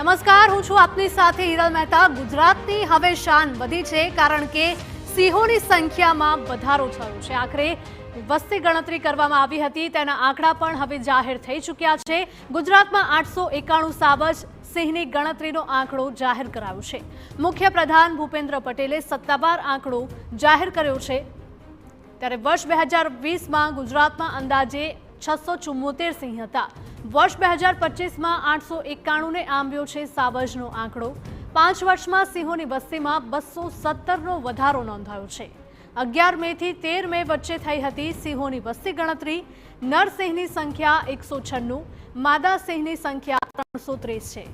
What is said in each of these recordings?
નમસ્કાર, હું છું આપની સાથે હિરલ મહેતા। ગુજરાતની હવે શાન વધી છે કારણ કે સિંહોની સંખ્યામાં વધારો થયો છે। આખરે વસ્તી ગણતરી કરવામાં આવી હતી, તેના આંકડા પણ હવે જાહેર થઈ ચૂક્યા છે। ગુજરાતમાં 891 સાવજ સિંહની ગણતરીનો આંકડો જાહેર કરાયો છે। મુખ્યપ્રધાન ભૂપેન્દ્ર પટેલે સત્તાવાર આંકડો જાહેર કર્યો છે। ત્યારે વર્ષ 2020માં ગુજરાતમાં અંદાજે 674 સિંહ હતા। વર્ષ 2025માં 891ને આંબ્યો છે સાવજનો આંકડો। 5 વર્ષમાં સિંહોની વસ્તીમાં 217નો વધારો નોંધાયો છે। 11 મેથી 13 મે વચ્ચે થઈ હતી સિંહોની વસ્તી ગણતરી। નર સિંહની સંખ્યા 196, માદા સિંહની સંખ્યા 330 છે,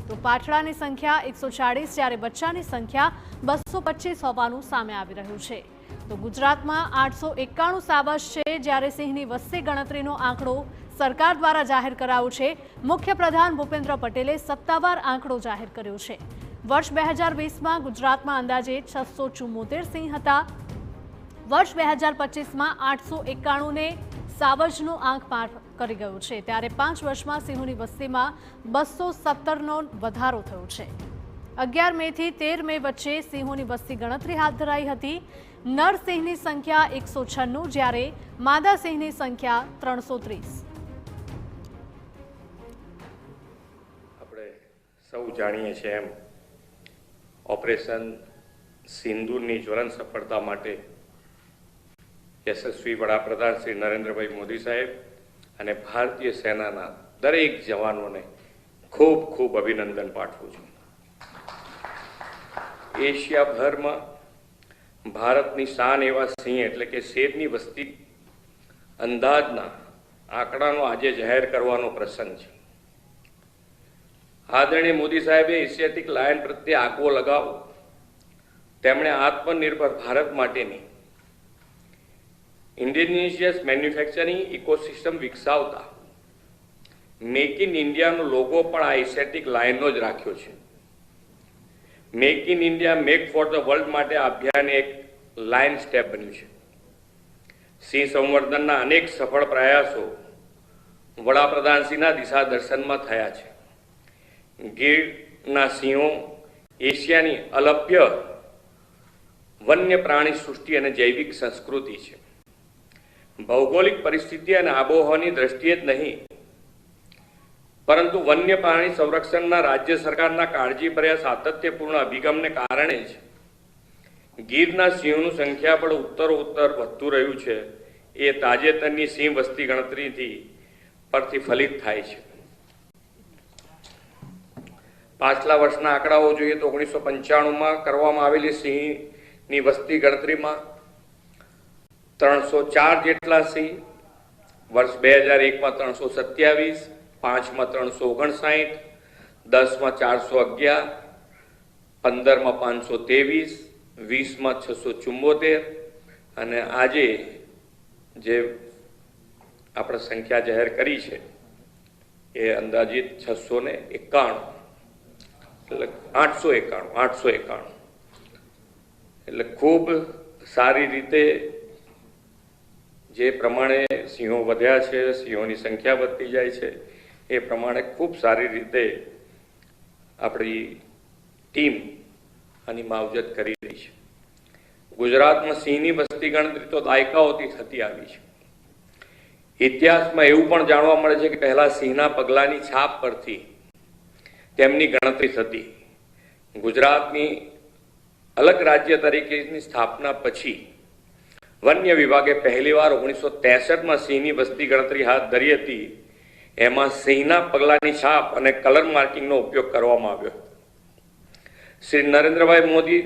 તો પાઠડાની સંખ્યા 140, જ્યારે બચ્ચાની સંખ્યા 225 હોવાનું સામે આવી રહ્યું છે। તો ગુજરાતમાં 891 સાવજ છે, જ્યારે સિંહની વસ્તી ગણતરીનો આંકડો સરકાર દ્વારા જાહેર કરાયો છે। મુખ્યપ્રધાન ભૂપેન્દ્ર પટેલે સત્તાવાર આંકડો જાહેર કર્યો છે। વર્ષ 2020માં ગુજરાતમાં અંદાજે 674 સિંહ હતા। વર્ષ 2025માં 891ને સાવજનો આંક પાર કરી ગયો છે, ત્યારે 5 વર્ષમાં સિંહોની વસ્તીમાં 217નો વધારો થયો છે। 11 મેથી 13 મે વચ્ચે સિંહોની વસ્તી ગણતરી હાથ ધરાઈ હતી। નર સિંહની સંખ્યા 196, જ્યારે માદા સિંહની સંખ્યા 330। આપણે સૌ જાણીએ છીએ એમ ઓપરેશન સિંદૂરની જ્વલંત સફળતા માટે યશસ્વી વડાપ્રધાન શ્રી નરેન્દ્રભાઈ મોદી સાહેબ અને ભારતીય સેનાના દરેક જવાનોને ખૂબ ખૂબ અભિનંદન પાઠવું છું। એશિયાભરમાં ભારતની શાન એવા સિંહ એટલે કે શેરની વસ્તી અંદાજના આંકડાનો આજે જાહેર કરવાનો પ્રસંગ છે। આદરણીય મોદી સાહેબે એશિયાટિક લાયન પ્રત્યે આગવો લગાવ, તેમણે આત્મનિર્ભર ભારત માટેની ઇન્ડિજિનિયસ મેન્યુફેક્ચરિંગ ઇકોસિસ્ટમ વિકસાવતા મેક ઇન ઇન્ડિયાનો લોગો પણ આ એશિયાટિક લાયનનો જ રાખ્યો છે। Make in India make for the world માટે આ અભિયાન એક લાયન સ્ટેપ બન્યું છે। સિંહ સંવર્ધનના અનેક સફળ પ્રયાસો વડાપ્રધાનશ્રીના દિશા દર્શનમાં થયા છે। ગીરના સિંહો એશિયાની અલભ્ય વન્ય પ્રાણી સૃષ્ટિ અને જૈવિક સંસ્કૃતિ છે। ભૌગોલિક પરિસ્થિતિ અને આબોહવાની દ્રષ્ટિએ જ નહીં, પરંતુ વન્ય પ્રાણી સંરક્ષણના રાજ્ય સરકારના કાળજીભર્યા સાતત્યપૂર્ણ અભિગમને કારણે જ ગીરના સિંહોનું સંખ્યાબળ ઉત્તરોત્તર વધતું રહ્યું છે। એ તાજેતરની સિંહ વસ્તી ગણતરીથી પરથી ફલિત થાય છે। પાછલા વર્ષના આંકડાઓ જોઈએ તો 1995માં કરવામાં આવેલી સિંહની વસ્તી ગણતરીમાં 304 જેટલા સિંહ, વર્ષ 2001માં 327, 5માં 359, 10માં 411, 15માં 523, 20માં 674 અને આજે જે આપણે સંખ્યા જાહેર કરી છે એ અંદાજિત 691, એટલે 891 એટલે ખૂબ સારી રીતે જે પ્રમાણે સિંહો વધ્યા છે, સિંહોની સંખ્યા વધતી જાય છે, એ પ્રમાણે ખૂબ સારી રીતે આપણી ટીમ આની માવજત કરી રહી છે। ગુજરાતમાં સિંહની વસ્તી ગણતરી તો દાયકાઓથી થતી આવી છે। ઇતિહાસમાં એવું પણ જાણવા મળે છે કે પહેલા સિંહના પગલાની છાપ પરથી તેમની ગણતરી થતી। ગુજરાતની અલગ રાજ્ય તરીકેની સ્થાપના પછી વન્ય વિભાગે પહેલીવાર 1963માં સિંહની વસ્તી ગણતરી હાથ ધરી હતી। એમાં સિંહના પગલાની છાપ અને કલર માર્કિંગનો ઉપયોગ કરવામાં આવ્યો। શ્રી નરેન્દ્રભાઈ મોદી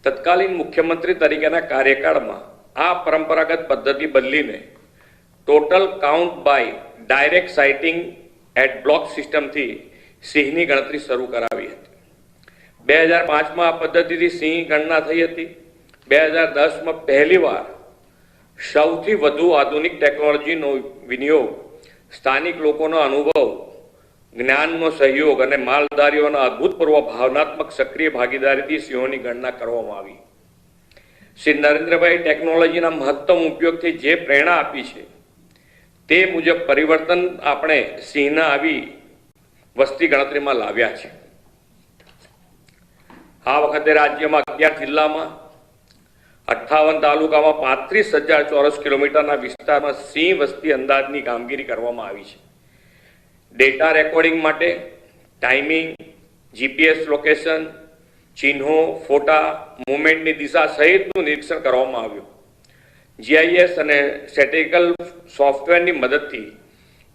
તત્કાલીન મુખ્યમંત્રી તરીકેના કાર્યકાળમાં આ પરંપરાગત પદ્ધતિ બદલીને total count by direct sighting at block સિસ્ટમથી સિંહની ગણતરી શરૂ કરાવી હતી। 2005માં આ પદ્ધતિથી સિંહ ગણના થઈ હતી। 2010માં પહેલીવાર સૌથી વધુ આધુનિક ટેકનોલોજીનો વિનિયોગ, સ્થાનિક લોકોનો અનુભવ, જ્ઞાનનો સહયોગ અને માલધારીઓના અભૂતપૂર્વ ભાવનાત્મક સક્રિય ભાગીદારીથી સિંહોની ગણના કરવામાં આવી। શ્રી નરેન્દ્રભાઈ ટેકનોલોજીના મહત્તમ ઉપયોગથી જે પ્રેરણા આપી છે તે મુજબ પરિવર્તન આપણે સિંહના આવી વસ્તી ગણતરીમાં લાવ્યા છે. આ વખતે રાજ્યમાં 11 જિલ્લામાં 58 તાલુકામાં 35,000 ચોરસ કિલોમીટરના વિસ્તારમાં સિંહ વસ્તી અંદાજની કામગીરી કરવામાં આવી છે. ડેટા રેકોર્ડિંગ માટે ટાઈમિંગ, જીપીએસ લોકેશન, ચિહ્નો, ફોટા, મુવમેન્ટની દિશા સહિતનું નિરીક્ષણ કરવામાં આવ્યું. જીઆઈએસ અને સ્ટેટિકલ સોફ્ટવેરની મદદથી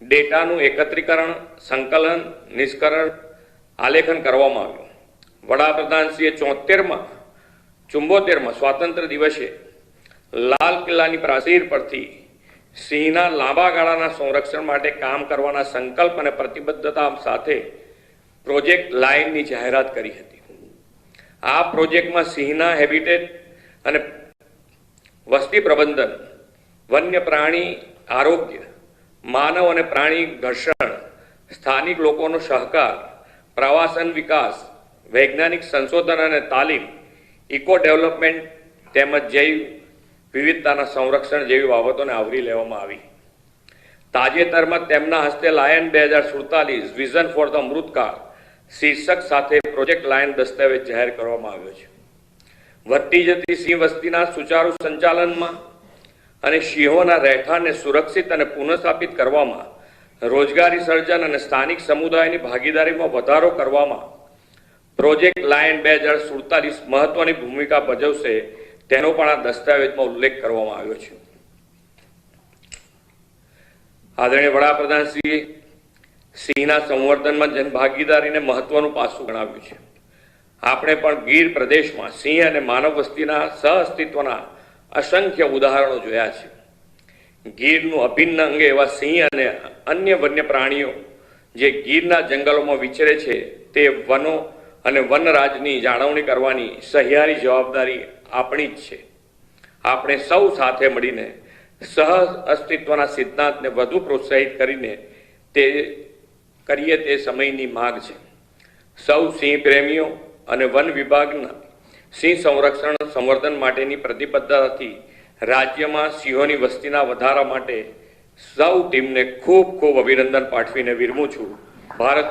ડેટાનું એકત્રીકરણ, સંકલન, નિષ્કરણ, આલેખન કરવામાં આવ્યું. વડાપ્રધાનશ્રીએ 74માં સ્વાતંત્ર્ય દિવસે લાલ કિલ્લાની પ્રાચીર પરથી સિંહના લાંબા ગાળાના સંરક્ષણ માટે કામ કરવાના સંકલ્પ અને પ્રતિબદ્ધતા સાથે પ્રોજેક્ટ લાઇનની જાહેરાત કરી હતી. આ પ્રોજેક્ટમાં સિંહના હેબિટેટ અને વસ્તી પ્રબંધન, વન્ય પ્રાણી આરોગ્ય, માનવ અને પ્રાણી ઘર્ષણ, સ્થાનિક લોકોનો સહકાર, પ્રવાસન વિકાસ, વૈજ્ઞાનિક સંશોધન અને તાલીમ, ઇકો ડેવલપમેન્ટ તેમજ જૈવ વિવિધતાના સંરક્ષણ જેવી બાબતોને આવરી લેવામાં આવી. તાજેતરમાં તેમના હસ્તે લાયન 2047 વિઝન ફોર ધ અમૃતકાળ શીર્ષક સાથે પ્રોજેક્ટ લાયન દસ્તાવેજ જાહેર કરવામાં આવ્યો છે. વધતી જતી સિંહ વસ્તીના સુચારુ સંચાલનમાં અને સિંહોના રહેઠાણને સુરક્ષિત અને પુનઃસ્થાપિત કરવામાં, રોજગારી સર્જન અને સ્થાનિક સમુદાયની ભાગીદારીમાં વધારો કરવામાં પ્રોજેક્ટ લાયન 2047 મહત્વની ભૂમિકા ભજવશે તેનો પણ આ દસ્તાવેજમાં ઉલ્લેખ કરવામાં આવ્યો છે. આદરણીય વડાપ્રધાનશ્રીએ સિંહના સંવર્ધનમાં જનભાગીદારીને મહત્વનું પાસું ગણાવ્યું છે. આપણે પણ ગીર પ્રદેશમાં સિંહ અને માનવ વસ્તીના સહઅસ્તિત્વના અસંખ્ય ઉદાહરણો જોયા છે. ગીરનું અભિન્ન અંગ એવા સિંહ અને અન્ય વન્ય પ્રાણીઓ જે ગીરના જંગલોમાં વિચરે છે તે વનો અને વનરાજની જાળવણી કરવાની સહિયારી જવાબદારી આપણી જ છે. આપણે સૌ સાથે મળીને સહ અસ્તિત્વના સિદ્ધાંતને વધુ પ્રોત્સાહિત કરીને તે સમયની માંગ છે. સૌ સિંહ પ્રેમીઓ અને વન વિભાગના સિંહ સંવર્ધન માટેની પ્રતિબદ્ધતાથી રાજ્યમાં સિંહોની વસ્તીના વધારા માટે સૌ ટીમને ખૂબ ખૂબ અભિનંદન પાઠવીને વિરમું છું. ભારત